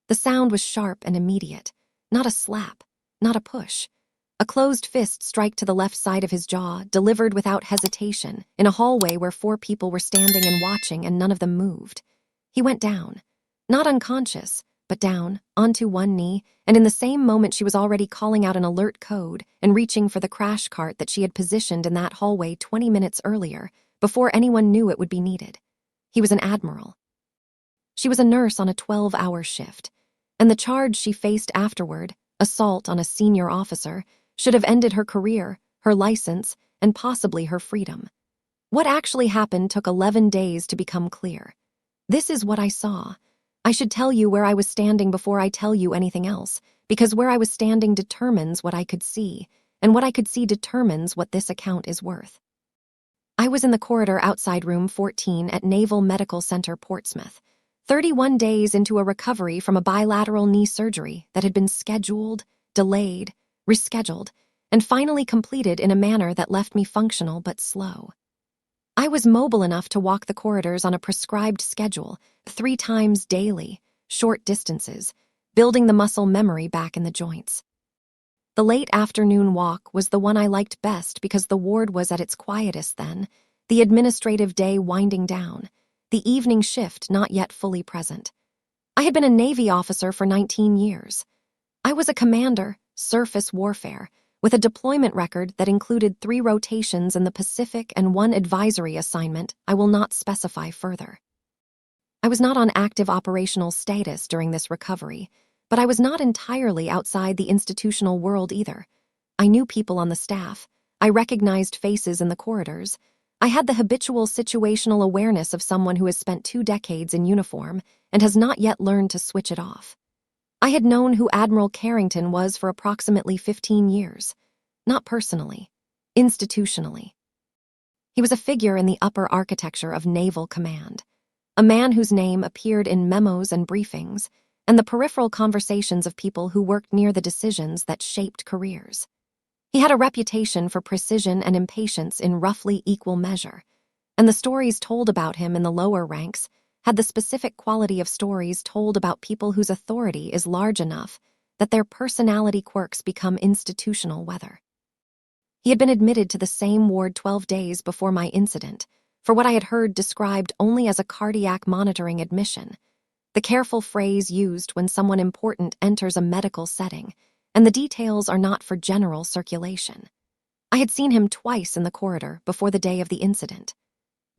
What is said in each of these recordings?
The sound was sharp and immediate. Not a slap, not a push. A closed fist strike to the left side of his jaw, delivered without hesitation, in a hallway where 4 people were standing and watching and none of them moved. He went down. Not unconscious, but down, onto one knee, and in the same moment she was already calling out an alert code and reaching for the crash cart that she had positioned in that hallway 20 minutes earlier, before anyone knew it would be needed. He was an Admiral. She was a nurse on a 12-hour shift, and the charge she faced afterward, assault on a senior officer, should have ended her career, her license, and possibly her freedom. What actually happened took 11 days to become clear. This is what I saw. I should tell you where I was standing before I tell you anything else, because where I was standing determines what I could see, and what I could see determines what this account is worth. I was in the corridor outside room 14 at Naval Medical Center, Portsmouth, 31 days into a recovery from a bilateral knee surgery that had been scheduled, delayed, rescheduled, and finally completed in a manner that left me functional but slow. I was mobile enough to walk the corridors on a prescribed schedule, 3 times daily, short distances, building the muscle memory back in the joints. The late afternoon walk was the one I liked best because the ward was at its quietest then, the administrative day winding down, the evening shift not yet fully present. I had been a Navy officer for 19 years. I was a commander, surface warfare, with a deployment record that included 3 rotations in the Pacific and 1 advisory assignment I will not specify further. I was not on active operational status during this recovery, but I was not entirely outside the institutional world either. I knew people on the staff. I recognized faces in the corridors. I had the habitual situational awareness of someone who has spent 2 decades in uniform and has not yet learned to switch it off. I had known who Admiral Carrington was for approximately 15 years. Not personally, institutionally. He was a figure in the upper architecture of naval command, a man whose name appeared in memos and briefings, and the peripheral conversations of people who worked near the decisions that shaped careers. He had a reputation for precision and impatience in roughly equal measure, and the stories told about him in the lower ranks had the specific quality of stories told about people whose authority is large enough that their personality quirks become institutional weather. He had been admitted to the same ward 12 days before my incident, for what I had heard described only as a cardiac monitoring admission, the careful phrase used when someone important enters a medical setting, and the details are not for general circulation. I had seen him twice in the corridor before the day of the incident.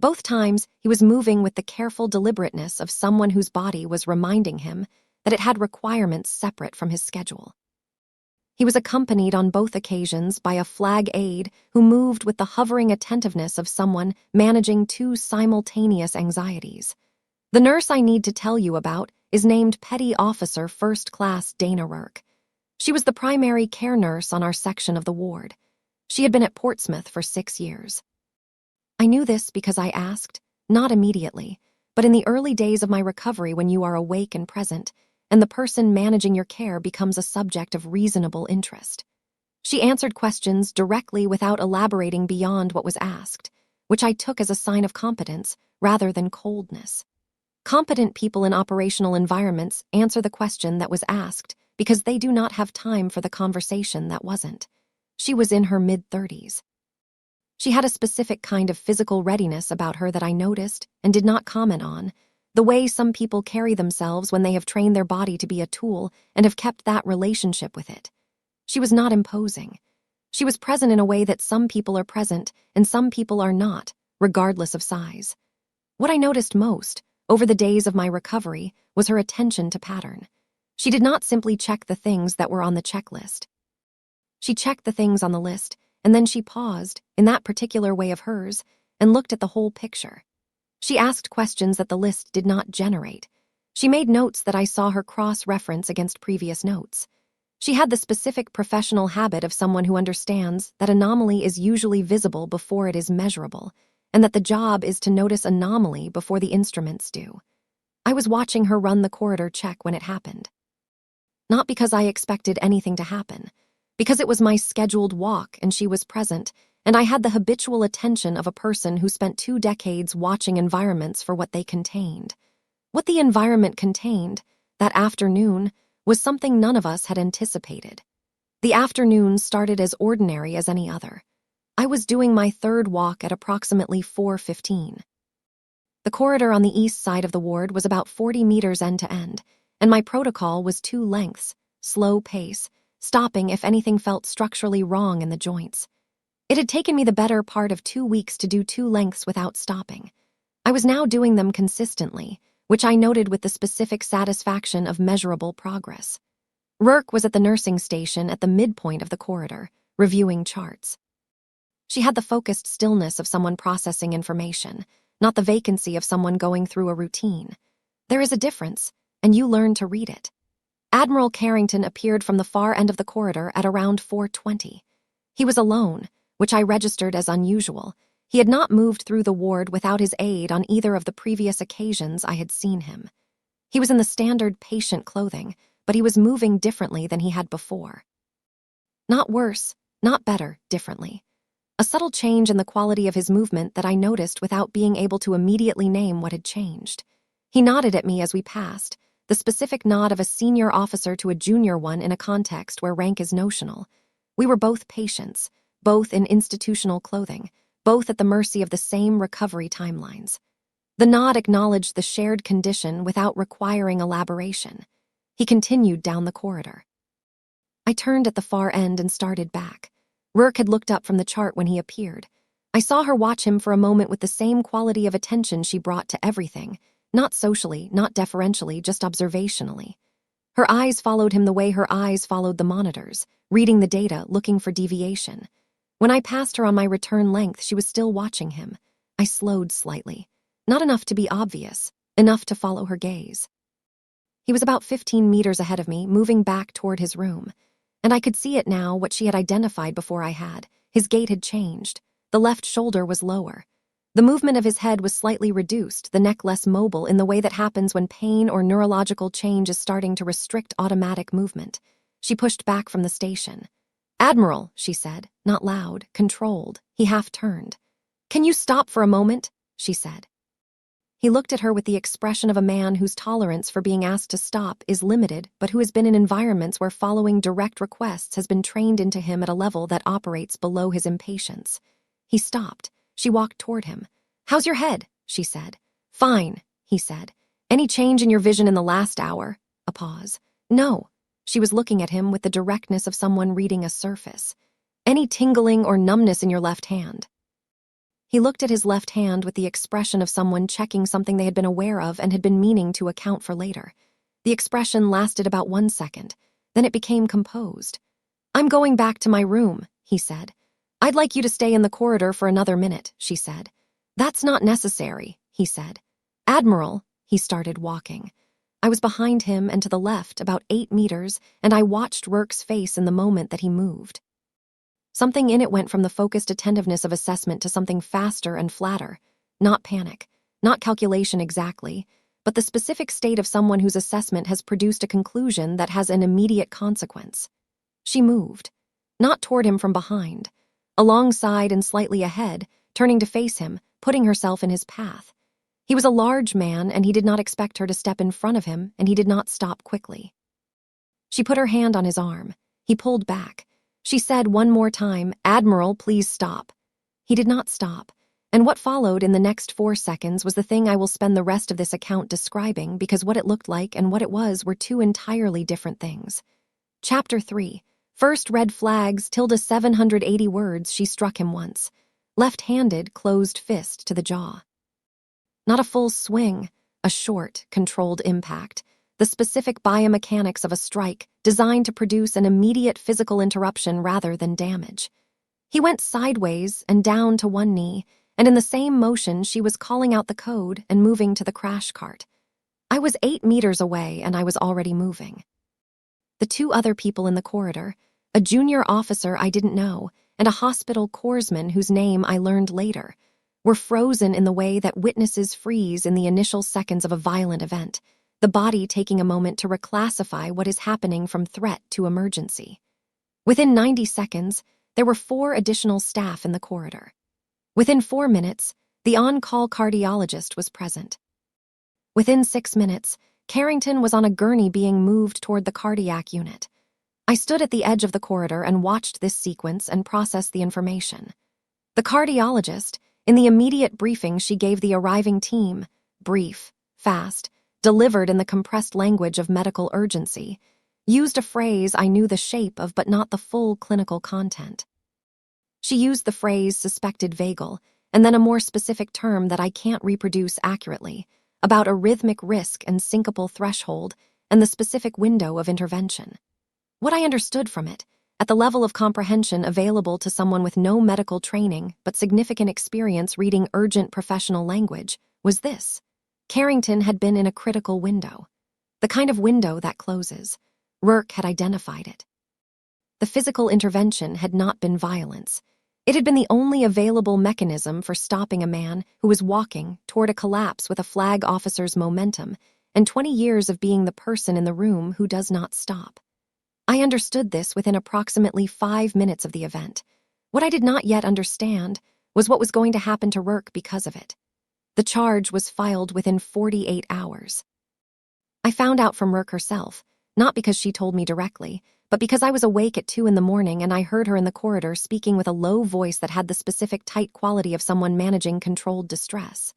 Both times, he was moving with the careful deliberateness of someone whose body was reminding him that it had requirements separate from his schedule. He was accompanied on both occasions by a flag aide who moved with the hovering attentiveness of someone managing 2 simultaneous anxieties. The nurse I need to tell you about is named Petty Officer First Class Dana Rourke. She was the primary care nurse on our section of the ward. She had been at Portsmouth for 6 years. I knew this because I asked, not immediately, but in the early days of my recovery when you are awake and present, and the person managing your care becomes a subject of reasonable interest. She answered questions directly without elaborating beyond what was asked, which I took as a sign of competence rather than coldness. Competent people in operational environments answer the question that was asked because they do not have time for the conversation that wasn't. She was in her mid-30s. She had a specific kind of physical readiness about her that I noticed and did not comment on, the way some people carry themselves when they have trained their body to be a tool and have kept that relationship with it. She was not imposing. She was present in a way that some people are present and some people are not, regardless of size. What I noticed most, over the days of my recovery, was her attention to pattern. She did not simply check the things that were on the checklist. She checked the things on the list, and then she paused, in that particular way of hers, and looked at the whole picture. She asked questions that the list did not generate. She made notes that I saw her cross-reference against previous notes. She had the specific professional habit of someone who understands that anomaly is usually visible before it is measurable, and that the job is to notice anomaly before the instruments do. I was watching her run the corridor check when it happened. Not because I expected anything to happen, because it was my scheduled walk and she was present, and I had the habitual attention of a person who spent 2 decades watching environments for what they contained. What the environment contained, that afternoon, was something none of us had anticipated. The afternoon started as ordinary as any other. I was doing my third walk at approximately 4:15. The corridor on the east side of the ward was about 40 meters end to end, and my protocol was 2 lengths, slow pace, stopping if anything felt structurally wrong in the joints. It had taken me the better part of 2 weeks to do 2 lengths without stopping. I was now doing them consistently, which I noted with the specific satisfaction of measurable progress. Rourke was at the nursing station at the midpoint of the corridor, reviewing charts. She had the focused stillness of someone processing information, not the vacancy of someone going through a routine. There is a difference, and you learn to read it. Admiral Carrington appeared from the far end of the corridor at around 4:20. He was alone, which I registered as unusual. He had not moved through the ward without his aide on either of the previous occasions I had seen him. He was in the standard patient clothing, but he was moving differently than he had before. Not worse, not better, differently. A subtle change in the quality of his movement that I noticed without being able to immediately name what had changed. He nodded at me as we passed, the specific nod of a senior officer to a junior one in a context where rank is notional. We were both patients, both in institutional clothing, both at the mercy of the same recovery timelines. The nod acknowledged the shared condition without requiring elaboration. He continued down the corridor. I turned at the far end and started back. Rourke had looked up from the chart when he appeared. I saw her watch him for a moment with the same quality of attention she brought to everything, not socially, not deferentially, just observationally. Her eyes followed him the way her eyes followed the monitors, reading the data, looking for deviation. When I passed her on my return length, she was still watching him. I slowed slightly. Not enough to be obvious, enough to follow her gaze. He was about 15 meters ahead of me, moving back toward his room. And I could see it now, what she had identified before I had. His gait had changed. The left shoulder was lower. The movement of his head was slightly reduced, the neck less mobile in the way that happens when pain or neurological change is starting to restrict automatic movement. She pushed back from the station. "Admiral," she said, not loud, controlled. He half turned. "Can you stop for a moment?" she said. He looked at her with the expression of a man whose tolerance for being asked to stop is limited, but who has been in environments where following direct requests has been trained into him at a level that operates below his impatience. He stopped. She walked toward him. "How's your head?" she said. "Fine," he said. "Any change in your vision in the last hour?" A pause. "No." She was looking at him with the directness of someone reading a surface. "Any tingling or numbness in your left hand?" He looked at his left hand with the expression of someone checking something they had been aware of and had been meaning to account for later. The expression lasted about 1 second. Then it became composed. "I'm going back to my room," he said. "I'd like you to stay in the corridor for another minute," she said. "That's not necessary," he said. "Admiral," he started walking. I was behind him and to the left, about 8 meters, and I watched Rourke's face in the moment that he moved. Something in it went from the focused attentiveness of assessment to something faster and flatter. Not panic, not calculation exactly, but the specific state of someone whose assessment has produced a conclusion that has an immediate consequence. She moved, not toward him from behind, alongside and slightly ahead, turning to face him, putting herself in his path. He was a large man, and he did not expect her to step in front of him, and he did not stop quickly. She put her hand on his arm. He pulled back. She said one more time, "Admiral, please stop." He did not stop, and what followed in the next 4 seconds was the thing I will spend the rest of this account describing, because what it looked like and what it was were 2 entirely different things. Chapter 3. First red flags, tilde 780 words. She struck him once. Left-handed, closed fist to the jaw. Not a full swing, a short, controlled impact. The specific biomechanics of a strike, designed to produce an immediate physical interruption rather than damage. He went sideways and down to one knee, and in the same motion she was calling out the code and moving to the crash cart. I was 8 meters away and I was already moving. The 2 other people in the corridor, a junior officer I didn't know, and a hospital corpsman whose name I learned later, were frozen in the way that witnesses freeze in the initial seconds of a violent event, the body taking a moment to reclassify what is happening from threat to emergency. Within 90 seconds, there were 4 additional staff in the corridor. Within 4 minutes, the on-call cardiologist was present. Within 6 minutes, Carrington was on a gurney being moved toward the cardiac unit. I stood at the edge of the corridor and watched this sequence and processed the information. The cardiologist, in the immediate briefing she gave the arriving team, brief, fast, delivered in the compressed language of medical urgency, used a phrase I knew the shape of but not the full clinical content. She used the phrase suspected vagal, and then a more specific term that I can't reproduce accurately, about a rhythmic risk and syncopal threshold and the specific window of intervention. What I understood from it, at the level of comprehension available to someone with no medical training but significant experience reading urgent professional language, was this. Carrington had been in a critical window. The kind of window that closes. Rourke had identified it. The physical intervention had not been violence. It had been the only available mechanism for stopping a man who was walking toward a collapse with a flag officer's momentum and 20 years of being the person in the room who does not stop. I understood this within approximately 5 minutes of the event. What I did not yet understand was what was going to happen to Rourke because of it. The charge was filed within 48 hours. I found out from Rourke herself, not because she told me directly, but because I was awake at 2 a.m. and I heard her in the corridor speaking with a low voice that had the specific tight quality of someone managing controlled distress.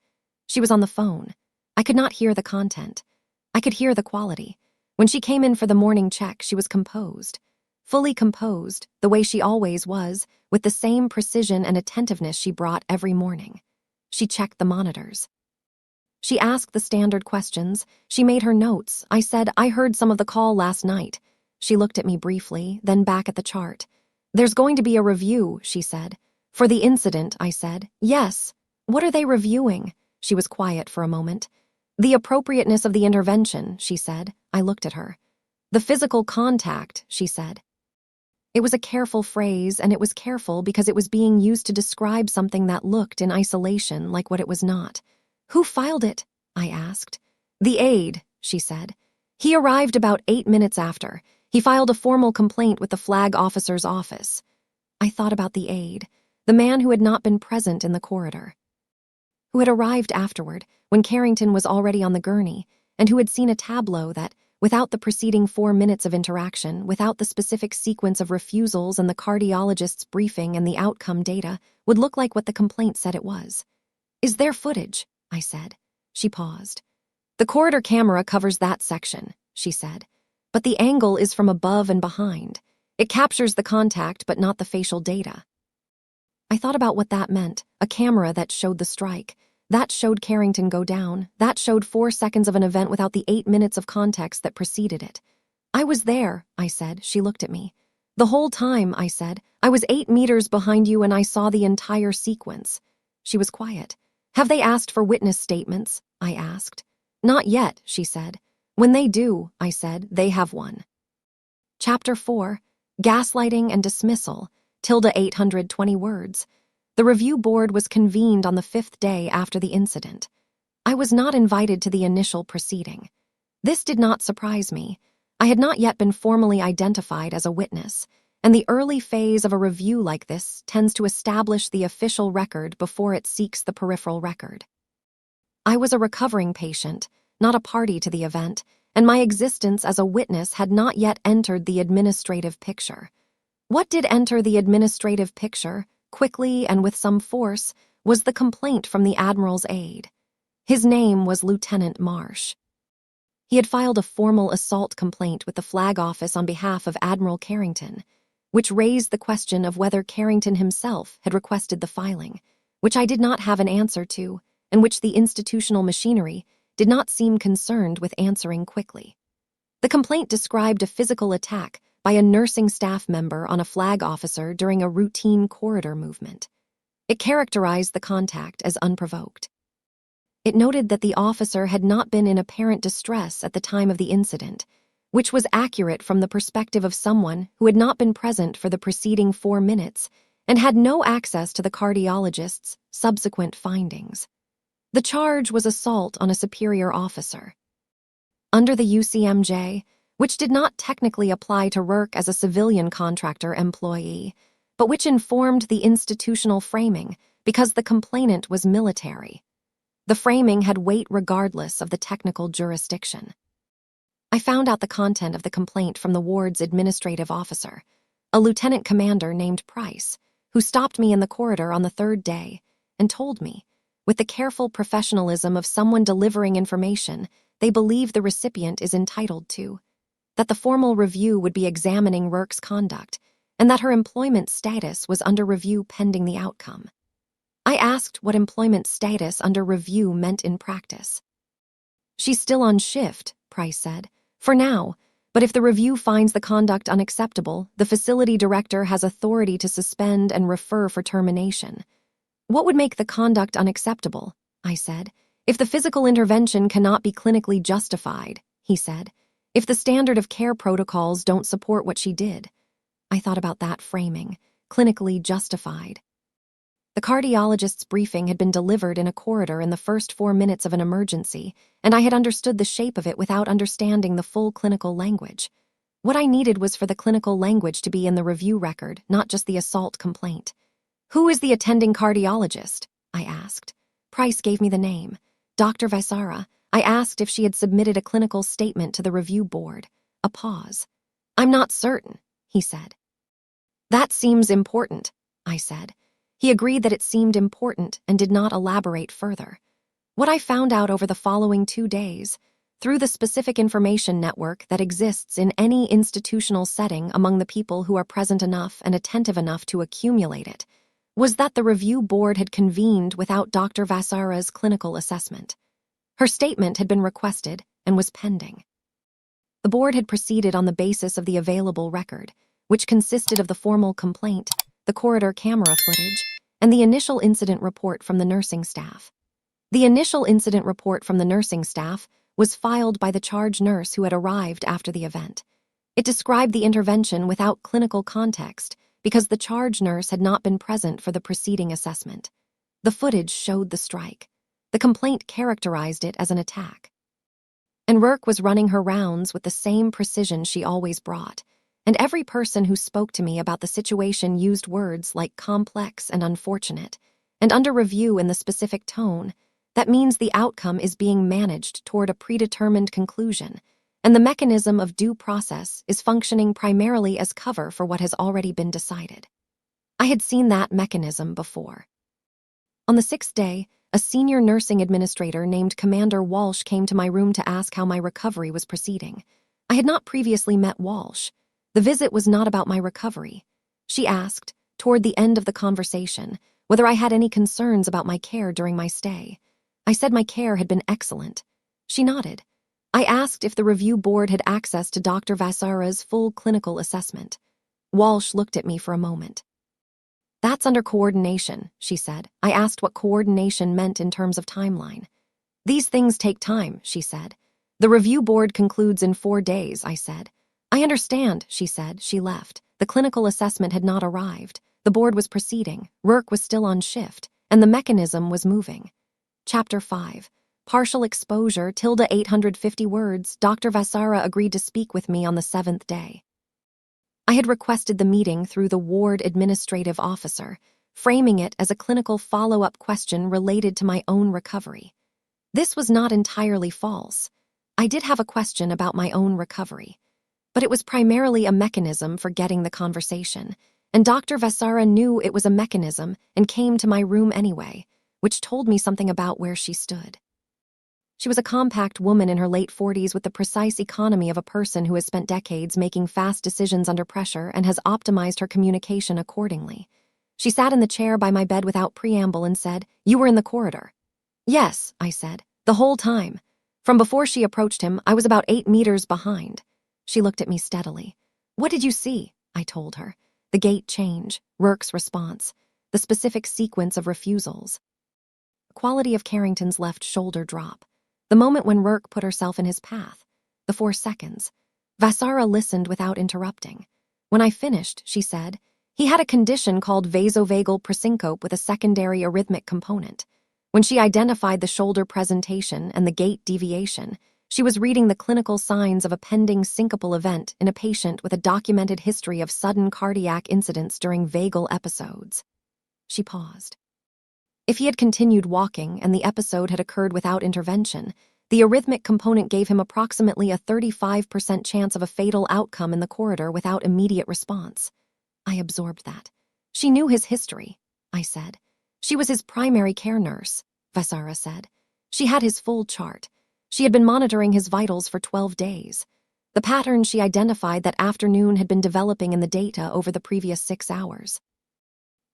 She was on the phone. I could not hear the content. I could hear the quality. When she came in for the morning check, she was composed. Fully composed, the way she always was, with the same precision and attentiveness she brought every morning. She checked the monitors. She asked the standard questions. She made her notes. I said, I heard some of the call last night. She looked at me briefly, then back at the chart. There's going to be a review, she said. For the incident, I said. Yes. What are they reviewing? She was quiet for a moment. The appropriateness of the intervention, she said. I looked at her. The physical contact, she said. It was a careful phrase, and it was careful because it was being used to describe something that looked in isolation like what it was not. Who filed it? I asked. The aide, she said. He arrived about 8 minutes after. He filed a formal complaint with the flag officer's office. I thought about the aide, the man who had not been present in the corridor, who had arrived afterward when Carrington was already on the gurney, and who had seen a tableau that, without the preceding 4 minutes of interaction, without the specific sequence of refusals and the cardiologist's briefing and the outcome data, would look like what the complaint said it was. Is there footage? I said. She paused. The corridor camera covers that section, she said. But the angle is from above and behind. It captures the contact but not the facial data. I thought about what that meant, a camera that showed the strike. That showed Carrington go down. That showed 4 seconds of an event without the 8 minutes of context that preceded it. I was there, I said. She looked at me. The whole time, I said. I was 8 meters behind you and I saw the entire sequence. She was quiet. Have they asked for witness statements? I asked. Not yet, she said. When they do, I said, they have one. Chapter 4, Gaslighting and Dismissal, tilde 820 words. The review board was convened on the 5th day after the incident. I was not invited to the initial proceeding. This did not surprise me. I had not yet been formally identified as a witness, and the early phase of a review like this tends to establish the official record before it seeks the peripheral record. I was a recovering patient, not a party to the event, and my existence as a witness had not yet entered the administrative picture. What did enter the administrative picture, quickly and with some force, was the complaint from the Admiral's aide. His name was Lieutenant Marsh. He had filed a formal assault complaint with the flag office on behalf of Admiral Carrington, which raised the question of whether Carrington himself had requested the filing, which I did not have an answer to, and which the institutional machinery did not seem concerned with answering quickly. The complaint described a physical attack by a nursing staff member on a flag officer during a routine corridor movement. It characterized the contact as unprovoked. It noted that the officer had not been in apparent distress at the time of the incident, which was accurate from the perspective of someone who had not been present for the preceding 4 minutes and had no access to the cardiologist's subsequent findings. The charge was assault on a superior officer. Under the UCMJ, which did not technically apply to Rourke as a civilian contractor employee, but which informed the institutional framing because the complainant was military. The framing had weight regardless of the technical jurisdiction. I found out the content of the complaint from the ward's administrative officer, a lieutenant commander named Price, who stopped me in the corridor on the third day and told me, with the careful professionalism of someone delivering information they believe the recipient is entitled to, that the formal review would be examining Rourke's conduct and that her employment status was under review pending the outcome. I asked what employment status under review meant in practice. "She's still on shift," Price said, "for now, but if the review finds the conduct unacceptable, the facility director has authority to suspend and refer for termination." "What would make the conduct unacceptable?" I said. "If the physical intervention cannot be clinically justified," he said. "If the standard of care protocols don't support what she did." I thought about that framing, clinically justified. The cardiologist's briefing had been delivered in a corridor in the first 4 minutes of an emergency, and I had understood the shape of it without understanding the full clinical language. What I needed was for the clinical language to be in the review record, not just the assault complaint. "Who is the attending cardiologist?" I asked. Price gave me the name, Dr. Vaisara. I asked if she had submitted a clinical statement to the review board. A pause. "I'm not certain," he said. "That seems important," I said. He agreed that it seemed important and did not elaborate further. What I found out over the following 2 days, through the specific information network that exists in any institutional setting among the people who are present enough and attentive enough to accumulate it, was that the review board had convened without Dr. Vaisara's clinical assessment. Her statement had been requested and was pending. The board had proceeded on the basis of the available record, which consisted of the formal complaint, the corridor camera footage, and the initial incident report from the nursing staff. The initial incident report from the nursing staff was filed by the charge nurse who had arrived after the event. It described the intervention without clinical context because the charge nurse had not been present for the preceding assessment. The footage showed the strike. The complaint characterized it as an attack. And Rourke was running her rounds with the same precision she always brought, and every person who spoke to me about the situation used words like complex and unfortunate, and under review in the specific tone. That means the outcome is being managed toward a predetermined conclusion, and the mechanism of due process is functioning primarily as cover for what has already been decided. I had seen that mechanism before. On the 6th day, a senior nursing administrator named Commander Walsh came to my room to ask how my recovery was proceeding. I had not previously met Walsh. The visit was not about my recovery. She asked, toward the end of the conversation, whether I had any concerns about my care during my stay. I said my care had been excellent. She nodded. I asked if the review board had access to Dr. Vaisara's full clinical assessment. Walsh looked at me for a moment. "That's under coordination," she said. I asked what coordination meant in terms of timeline. "These things take time," she said. "The review board concludes in 4 days," I said. "I understand," she said. She left. The clinical assessment had not arrived. The board was proceeding. Rourke was still on shift, and the mechanism was moving. Chapter 5. Partial exposure, 850 words. Dr. Vaisara agreed to speak with me on the 7th day. I had requested the meeting through the ward administrative officer, framing it as a clinical follow-up question related to my own recovery. This was not entirely false. I did have a question about my own recovery, but it was primarily a mechanism for getting the conversation, and Dr. Vaisara knew it was a mechanism and came to my room anyway, which told me something about where she stood. She was a compact woman in her late 40s with the precise economy of a person who has spent decades making fast decisions under pressure and has optimized her communication accordingly. She sat in the chair by my bed without preamble and said, "You were in the corridor." "Yes," I said, "the whole time. From before she approached him, I was about 8 meters behind." She looked at me steadily. "What did you see?" I told her. The gate change, Rourke's response, the specific sequence of refusals. The quality of Carrington's left shoulder drop. The moment when Rourke put herself in his path. The 4 seconds. Vaisara listened without interrupting. When I finished, she said, "He had a condition called vasovagal presyncope with a secondary arrhythmic component." When she identified the shoulder presentation and the gait deviation, she was reading the clinical signs of a pending syncopal event in a patient with a documented history of sudden cardiac incidents during vagal episodes. She paused. If he had continued walking and the episode had occurred without intervention, The arrhythmic component gave him approximately a 35% chance of a fatal outcome in the corridor without immediate response. I absorbed that. She knew his history, I said. She was his primary care nurse, Vaisara said. She had his full chart. She had been monitoring his vitals for 12 days. The pattern she identified that afternoon had been developing in the data over the previous 6 hours.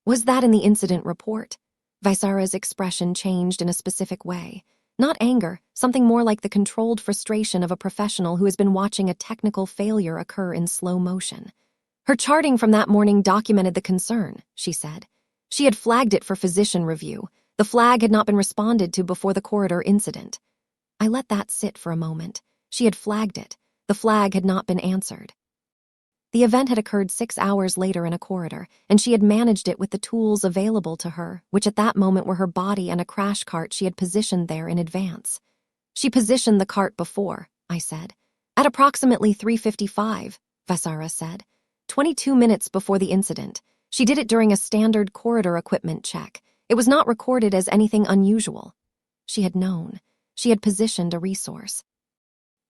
Was that in the incident report? Vaisara's expression changed in a specific way. Not anger, something more like the controlled frustration of a professional who has been watching a technical failure occur in slow motion. Her charting from that morning documented the concern, she said. She had flagged it for physician review. The flag had not been responded to before the corridor incident. I let that sit for a moment. She had flagged it. The flag had not been answered. The event had occurred 6 hours later in a corridor, and she had managed it with the tools available to her, which at that moment were her body and a crash cart she had positioned there in advance. She positioned the cart before, I said. At approximately 3:55, Vaisara said. 22 minutes before the incident. She did it during a standard corridor equipment check. It was not recorded as anything unusual. She had known. She had positioned a resource.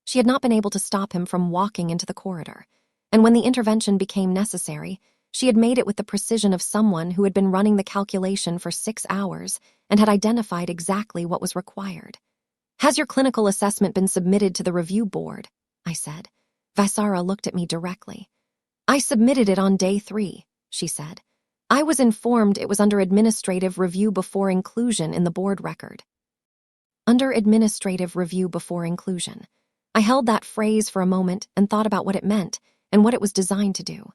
She had not been able to stop him from walking into the corridor. And when the intervention became necessary, she had made it with the precision of someone who had been running the calculation for 6 hours and had identified exactly what was required. Has your clinical assessment been submitted to the review board? I said. Vaisara looked at me directly. I submitted it on day 3, she said. I was informed it was under administrative review before inclusion in the board record. Under administrative review before inclusion. I held that phrase for a moment and thought about what it meant and what it was designed to do.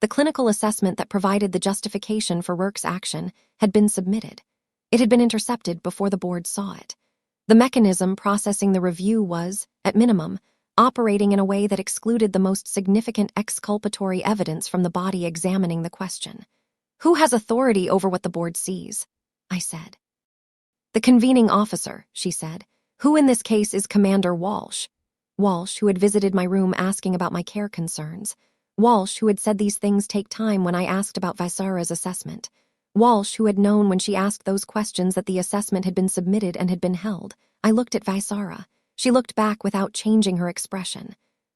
The clinical assessment that provided the justification for Rourke's action had been submitted. It had been intercepted before the board saw it. The mechanism processing the review was, at minimum, operating in a way that excluded the most significant exculpatory evidence from the body examining the question. Who has authority over what the board sees? I said. The convening officer, she said. Who in this case is Commander Walsh? Walsh, who had visited my room asking about my care concerns. Walsh, who had said these things take time when I asked about Vaisara's assessment. Walsh, who had known when she asked those questions that the assessment had been submitted and had been held. I looked at Vaisara. She looked back without changing her expression.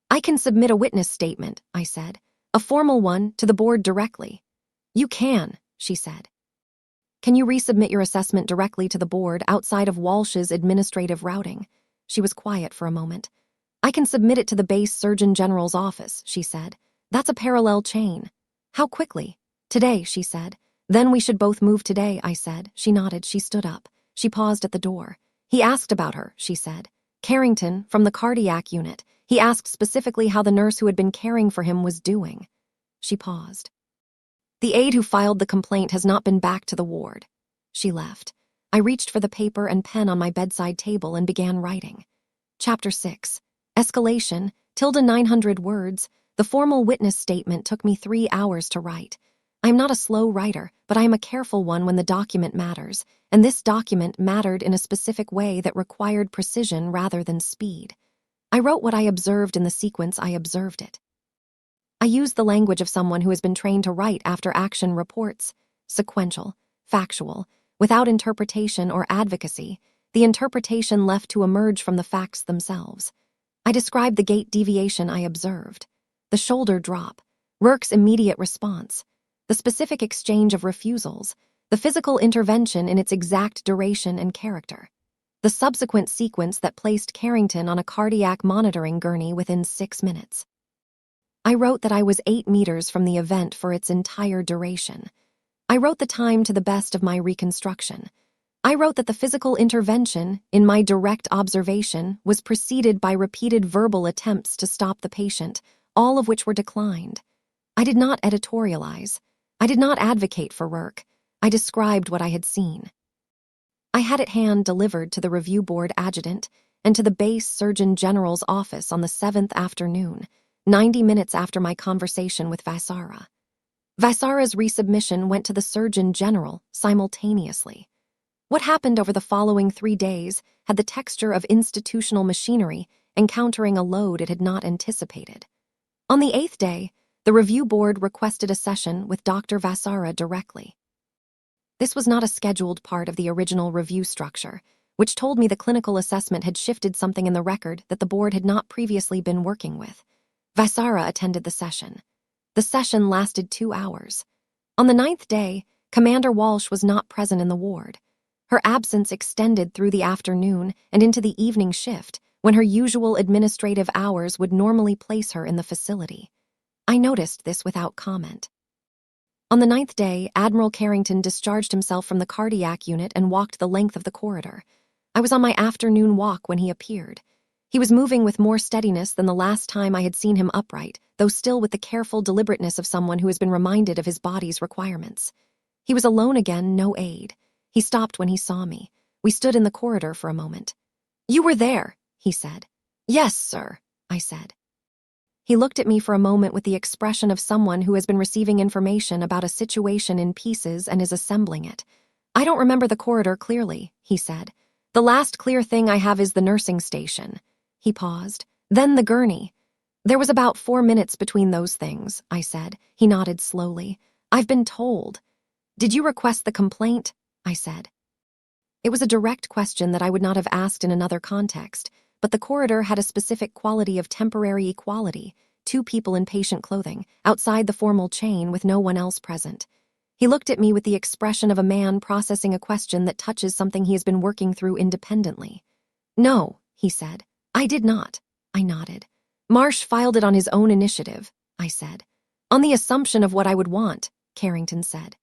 I can submit a witness statement, I said. A formal one, to the board directly. You can, she said. Can you resubmit your assessment directly to the board outside of Walsh's administrative routing? She was quiet for a moment. I can submit it to the base Surgeon General's office, she said. That's a parallel chain. How quickly? Today, she said. Then we should both move today, I said. She nodded. She stood up. She paused at the door. He asked about her, she said. Carrington, from the cardiac unit. He asked specifically how the nurse who had been caring for him was doing. She paused. The aide who filed the complaint has not been back to the ward. She left. I reached for the paper and pen on my bedside table and began writing. Chapter 6. Escalation, 900 words. The formal witness statement took me 3 hours to write. I am not a slow writer, but I am a careful one when the document matters, and this document mattered in a specific way that required precision rather than speed. I wrote what I observed in the sequence I observed it. I used the language of someone who has been trained to write after-action reports, sequential, factual, without interpretation or advocacy, the interpretation left to emerge from the facts themselves. I described the gait deviation I observed, the shoulder drop, Rourke's immediate response, the specific exchange of refusals, the physical intervention in its exact duration and character, the subsequent sequence that placed Carrington on a cardiac monitoring gurney within 6 minutes. I wrote that I was 8 meters from the event for its entire duration. I wrote the time to the best of my reconstruction. I wrote that the physical intervention, in my direct observation, was preceded by repeated verbal attempts to stop the patient, all of which were declined. I did not editorialize. I did not advocate for Rourke. I described what I had seen. I had it hand-delivered to the review board adjutant and to the base Surgeon General's office on the 7th afternoon, 90 minutes after my conversation with Vaisara. Vaisara's resubmission went to the Surgeon General simultaneously. What happened over the following 3 days had the texture of institutional machinery encountering a load it had not anticipated. On the 8th day, the review board requested a session with Dr. Vaisara directly. This was not a scheduled part of the original review structure. which told me the clinical assessment had shifted something in the record that the board had not previously been working with. Vaisara attended the session. The session lasted 2 hours. On the 9th day, Commander Walsh was not present in the ward. Her absence extended through the afternoon and into the evening shift, when her usual administrative hours would normally place her in the facility. I noticed this without comment. On the 9th day, Admiral Carrington discharged himself from the cardiac unit and walked the length of the corridor. I was on my afternoon walk when he appeared. He was moving with more steadiness than the last time I had seen him upright, though still with the careful deliberateness of someone who has been reminded of his body's requirements. He was alone again, no aid. He stopped when he saw me. We stood in the corridor for a moment. "You were there," he said. "Yes, sir," I said. He looked at me for a moment with the expression of someone who has been receiving information about a situation in pieces and is assembling it. "I don't remember the corridor clearly," he said. "The last clear thing I have is the nursing station." He paused. "Then the gurney." "There was about 4 minutes between those things," I said. He nodded slowly. "I've been told." "Did you request the complaint?" I said. It was a direct question that I would not have asked in another context, but the corridor had a specific quality of temporary equality, 2 people in patient clothing, outside the formal chain with no one else present. He looked at me with the expression of a man processing a question that touches something he has been working through independently. "No," he said. "I did not." I nodded. "Marsh filed it on his own initiative," I said. "On the assumption of what I would want," Carrington said.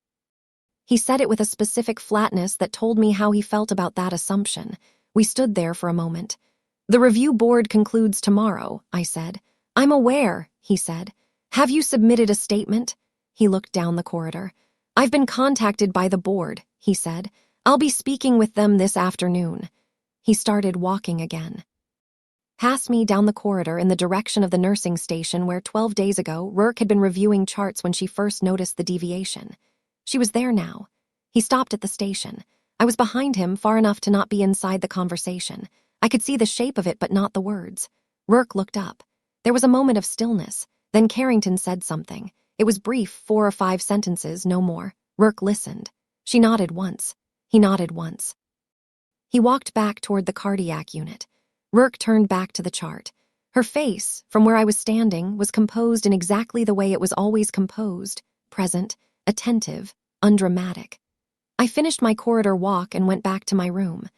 He said it with a specific flatness that told me how he felt about that assumption. We stood there for a moment. "The review board concludes tomorrow," I said. "I'm aware," he said. "Have you submitted a statement?" He looked down the corridor. "I've been contacted by the board," he said. "I'll be speaking with them this afternoon." He started walking again. Past me down the corridor in the direction of the nursing station where 12 days ago Rourke had been reviewing charts when she first noticed the deviation. She was there now. He stopped at the station. I was behind him far enough to not be inside the conversation. I could see the shape of it but not the words. Rourke looked up. There was a moment of stillness. Then Carrington said something. It was brief, 4 or 5 sentences, no more. Rourke listened. She nodded once. He nodded once. He walked back toward the cardiac unit. Rourke turned back to the chart. Her face, from where I was standing, was composed in exactly the way it was always composed, present, attentive, undramatic. I finished my corridor walk and went back to my room.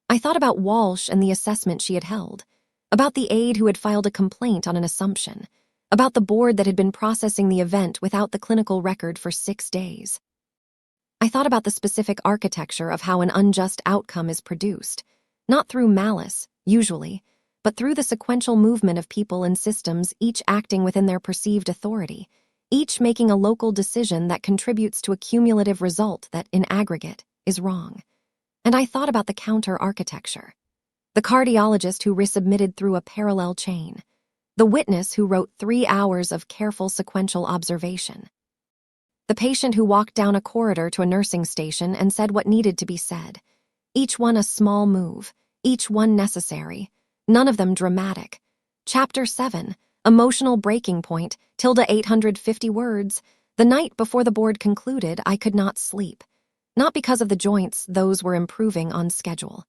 I thought about Walsh and the assessment she had held, about the aide who had filed a complaint on an assumption, about the board that had been processing the event without the clinical record for 6 days. I thought about the specific architecture of how an unjust outcome is produced, not through malice, usually, but through the sequential movement of people and systems, each acting within their perceived authority, each making a local decision that contributes to a cumulative result that, in aggregate, is wrong. And I thought about the counter-architecture. The cardiologist who resubmitted through a parallel chain. The witness who wrote 3 hours of careful sequential observation. The patient who walked down a corridor to a nursing station and said what needed to be said. Each one a small move, each one necessary, none of them dramatic. Chapter 7, Emotional Breaking Point, tilde 850 words. The night before the board concluded, I could not sleep. Not because of the joints, those were improving on schedule.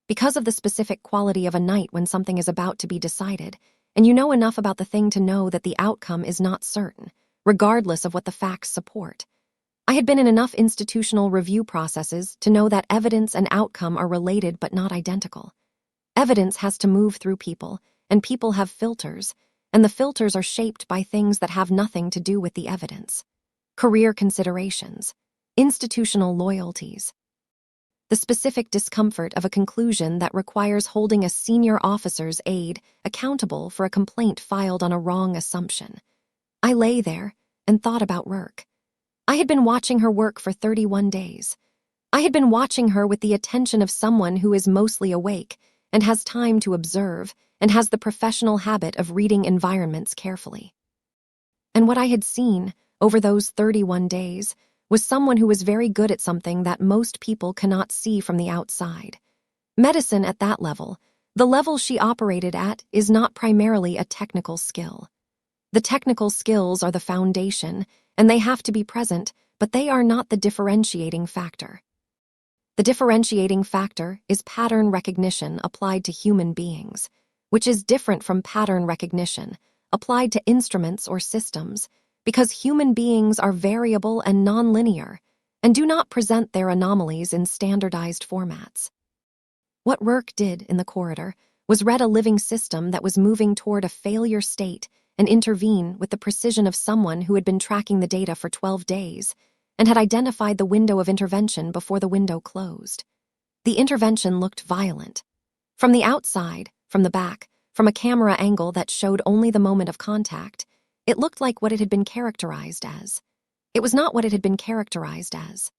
Because of the specific quality of a night when something is about to be decided, and you know enough about the thing to know that the outcome is not certain, regardless of what the facts support. I had been in enough institutional review processes to know that evidence and outcome are related but not identical. Evidence has to move through people, and people have filters, and the filters are shaped by things that have nothing to do with the evidence. Career considerations, institutional loyalties. The specific discomfort of a conclusion that requires holding a senior officer's aide accountable for a complaint filed on a wrong assumption. I lay there and thought about Rourke. I had been watching her work for 31 days. I had been watching her with the attention of someone who is mostly awake and has time to observe and has the professional habit of reading environments carefully. And what I had seen over those 31 days was someone who was very good at something that most people cannot see from the outside. Medicine at that level, the level she operated at, is not primarily a technical skill. The technical skills are the foundation, and they have to be present, but they are not the differentiating factor. The differentiating factor is pattern recognition applied to human beings, which is different from pattern recognition applied to instruments or systems, because human beings are variable and nonlinear and do not present their anomalies in standardized formats. What Rourke did in the corridor was read a living system that was moving toward a failure state and intervene with the precision of someone who had been tracking the data for 12 days and had identified the window of intervention before the window closed. The intervention looked violent. From the outside, from the back, from a camera angle that showed only the moment of contact, it looked like what it had been characterized as. It was not what it had been characterized as.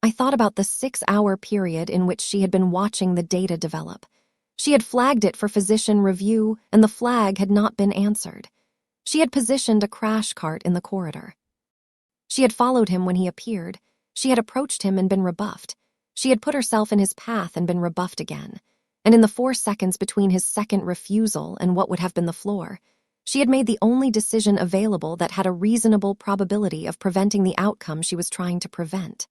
I thought about the 6-hour period in which she had been watching the data develop. She had flagged it for physician review, and the flag had not been answered. She had positioned a crash cart in the corridor. She had followed him when he appeared. She had approached him and been rebuffed. She had put herself in his path and been rebuffed again. And in the 4 seconds between his second refusal and what would have been the floor, she had made the only decision available that had a reasonable probability of preventing the outcome she was trying to prevent.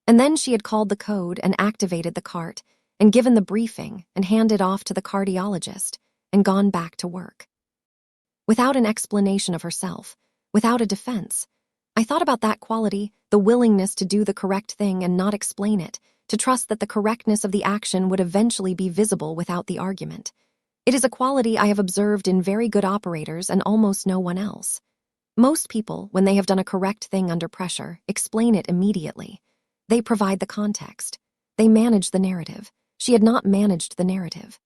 And then she had called the code and activated the cart and given the briefing and handed off to the cardiologist and gone back to work. Without an explanation of herself, without a defense, I thought about that quality, the willingness to do the correct thing and not explain it, to trust that the correctness of the action would eventually be visible without the argument. It is a quality I have observed in very good operators and almost no one else. Most people, when they have done a correct thing under pressure, explain it immediately. They provide the context. They manage the narrative. She had not managed the narrative.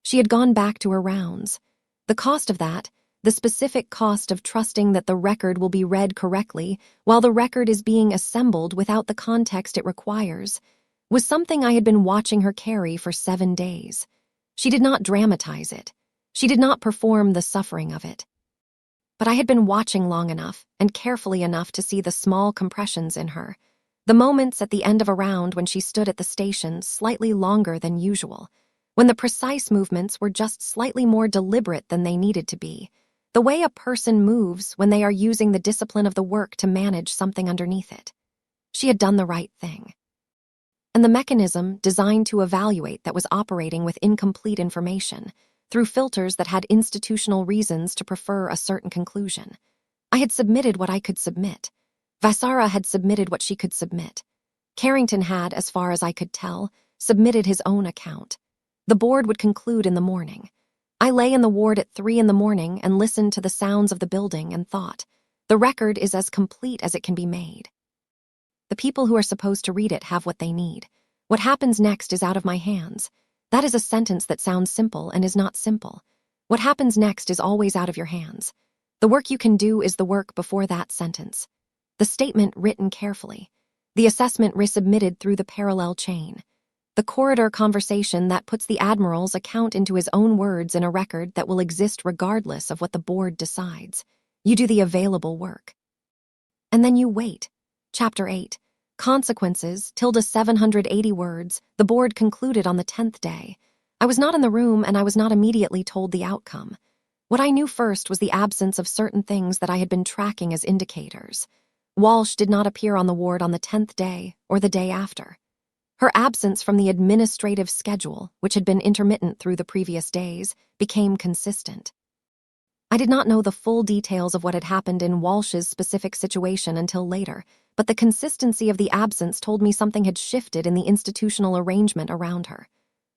She had gone back to her rounds. The cost of that, the specific cost of trusting that the record will be read correctly while the record is being assembled without the context it requires, was something I had been watching her carry for 7 days. She did not dramatize it. She did not perform the suffering of it. But I had been watching long enough and carefully enough to see the small compressions in her, the moments at the end of a round when she stood at the station slightly longer than usual, when the precise movements were just slightly more deliberate than they needed to be, the way a person moves when they are using the discipline of the work to manage something underneath it. She had done the right thing. And the mechanism designed to evaluate that was operating with incomplete information, through filters that had institutional reasons to prefer a certain conclusion. I had submitted what I could submit. Vasara had submitted what she could submit. Carrington had, as far as I could tell, submitted his own account. The board would conclude in the morning. I lay in the ward at 3 in the morning and listened to the sounds of the building and thought, the record is as complete as it can be made. The people who are supposed to read it have what they need. What happens next is out of my hands. That is a sentence that sounds simple and is not simple. What happens next is always out of your hands. The work you can do is the work before that sentence. The statement written carefully. The assessment resubmitted through the parallel chain. The corridor conversation that puts the Admiral's account into his own words in a record that will exist regardless of what the board decides. You do the available work. And then you wait. Chapter 8. Consequences, 780 words, the board concluded on the 10th day. I was not in the room and I was not immediately told the outcome. What I knew first was the absence of certain things that I had been tracking as indicators. Walsh did not appear on the ward on the 10th day or the day after. Her absence from the administrative schedule, which had been intermittent through the previous days, became consistent. I did not know the full details of what had happened in Walsh's specific situation until later, but the consistency of the absence told me something had shifted in the institutional arrangement around her.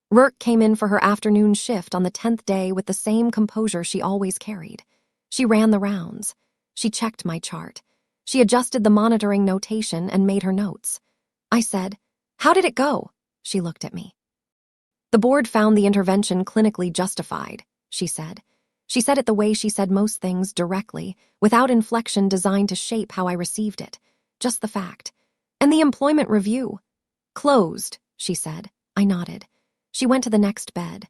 Rourke came in for her afternoon shift on the 10th day with the same composure she always carried. She ran the rounds. She checked my chart. She adjusted the monitoring notation and made her notes. I said, "How did it go?" She looked at me. "The board found the intervention clinically justified," she said. She said it the way she said most things, directly, without inflection designed to shape how I received it. Just the fact. "And the employment review?" "Closed," she said. I nodded. She went to the next bed.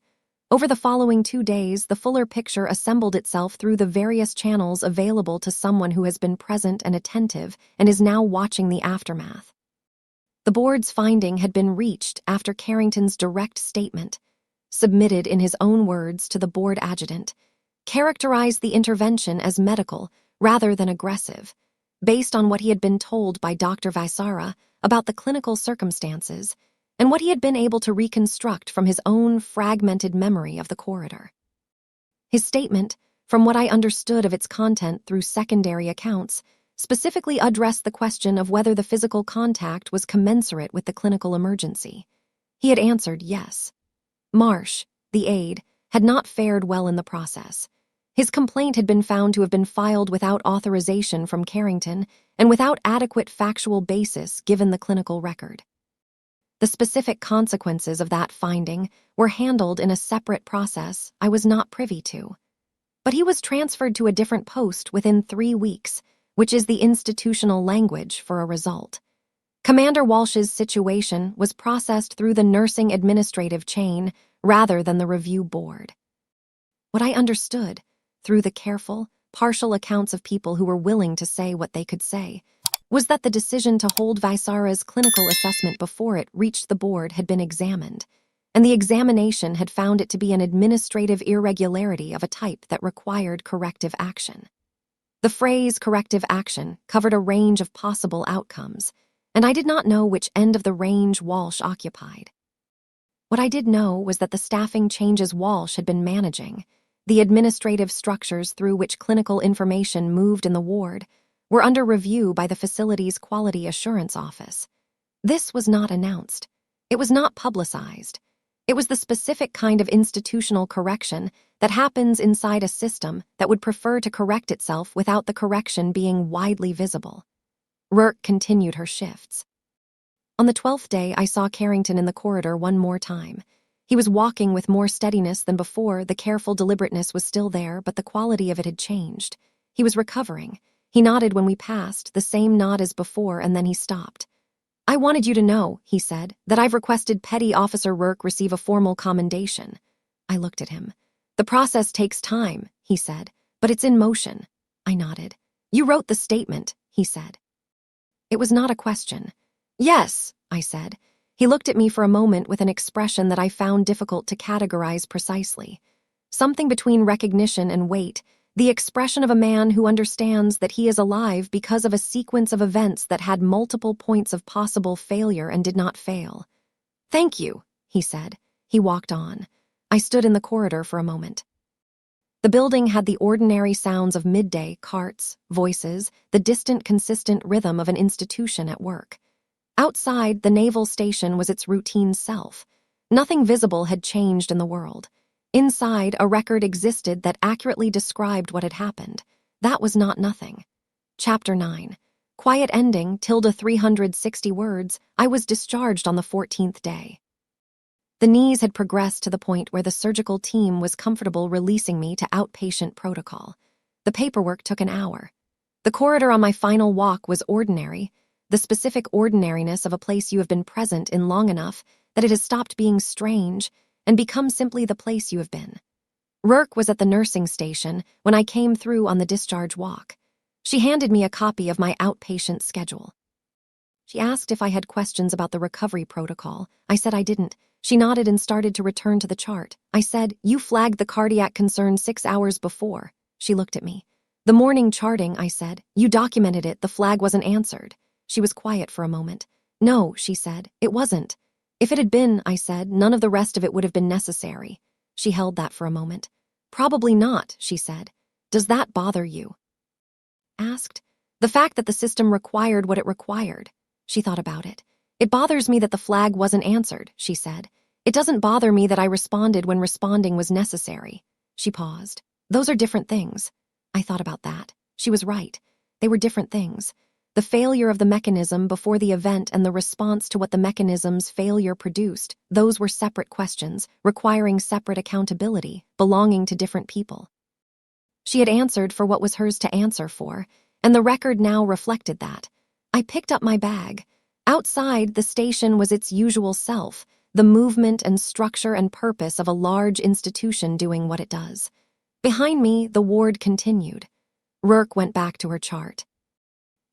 Over the following 2 days, the fuller picture assembled itself through the various channels available to someone who has been present and attentive and is now watching the aftermath. The board's finding had been reached after Carrington's direct statement, submitted in his own words to the board adjutant, characterized the intervention as medical rather than aggressive. based on what he had been told by Dr. Vaisara about the clinical circumstances and what he had been able to reconstruct from his own fragmented memory of the corridor. His statement, from what I understood of its content through secondary accounts, specifically addressed the question of whether the physical contact was commensurate with the clinical emergency. He had answered yes. Marsh, the aide, had not fared well in the process. His complaint had been found to have been filed without authorization from Carrington and without adequate factual basis given the clinical record. The specific consequences of that finding were handled in a separate process I was not privy to. But he was transferred to a different post within 3 weeks, which is the institutional language for a result. Commander Walsh's situation was processed through the nursing administrative chain rather than the review board. What I understood, through the careful, partial accounts of people who were willing to say what they could say, was that the decision to hold Vaisara's clinical assessment before it reached the board had been examined, and the examination had found it to be an administrative irregularity of a type that required corrective action. The phrase corrective action covered a range of possible outcomes, and I did not know which end of the range Walsh occupied. What I did know was that the staffing changes Walsh had been managing, the administrative structures through which clinical information moved in the ward, were under review by the facility's Quality Assurance Office. This was not announced. It was not publicized. It was the specific kind of institutional correction that happens inside a system that would prefer to correct itself without the correction being widely visible. Rourke continued her shifts. On the 12th day, I saw Carrington in the corridor one more time. He was walking with more steadiness than before. The careful deliberateness was still there, but the quality of it had changed. He was recovering. He nodded when we passed, the same nod as before, and then he stopped. "I wanted you to know," he said, "that I've requested Petty Officer Rourke receive a formal commendation." I looked at him. "The process takes time," he said, "but it's in motion." I nodded. "You wrote the statement," he said. It was not a question. "Yes," I said. He looked at me for a moment with an expression that I found difficult to categorize precisely. Something between recognition and weight, the expression of a man who understands that he is alive because of a sequence of events that had multiple points of possible failure and did not fail. "Thank you," he said. He walked on. I stood in the corridor for a moment. The building had the ordinary sounds of midday, carts, voices, the distant, consistent rhythm of an institution at work. Outside, the naval station was its routine self. Nothing visible had changed in the world. Inside, a record existed that accurately described what had happened. That was not nothing. Chapter 9. Quiet ending, 360 words. I was discharged on the 14th day. The knees had progressed to the point where the surgical team was comfortable releasing me to outpatient protocol. The paperwork took an hour. The corridor on my final walk was ordinary, the specific ordinariness of a place you have been present in long enough that it has stopped being strange and become simply the place you have been. Rourke was at the nursing station when I came through on the discharge walk. She handed me a copy of my outpatient schedule. She asked if I had questions about the recovery protocol. I said I didn't. She nodded and started to return to the chart. I said, "You flagged the cardiac concern 6 hours before." She looked at me. "The morning charting," I said. "You documented it. The flag wasn't answered." She was quiet for a moment. "No," she said, "it wasn't." "If it had been," I said, "none of the rest of it would have been necessary." She held that for a moment. "Probably not," she said. "Does that bother you?" Asked. "The fact that the system required what it required." She thought about it. "It bothers me that the flag wasn't answered," she said. "It doesn't bother me that I responded when responding was necessary." She paused. "Those are different things." I thought about that. She was right. They were different things. The failure of the mechanism before the event and the response to what the mechanism's failure produced, those were separate questions, requiring separate accountability, belonging to different people. She had answered for what was hers to answer for, and the record now reflected that. I picked up my bag. Outside, the station was its usual self, the movement and structure and purpose of a large institution doing what it does. Behind me, the ward continued. Rourke went back to her chart.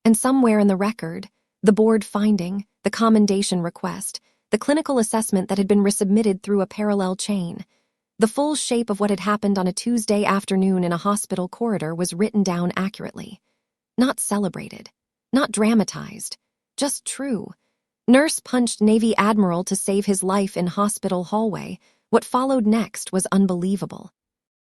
And somewhere in the record, the board finding, the commendation request, the clinical assessment that had been resubmitted through a parallel chain, the full shape of what had happened on a Tuesday afternoon in a hospital corridor was written down accurately. Not celebrated. Not dramatized, just true. Nurse punched Navy Admiral to save his life in hospital hallway. What followed next was unbelievable.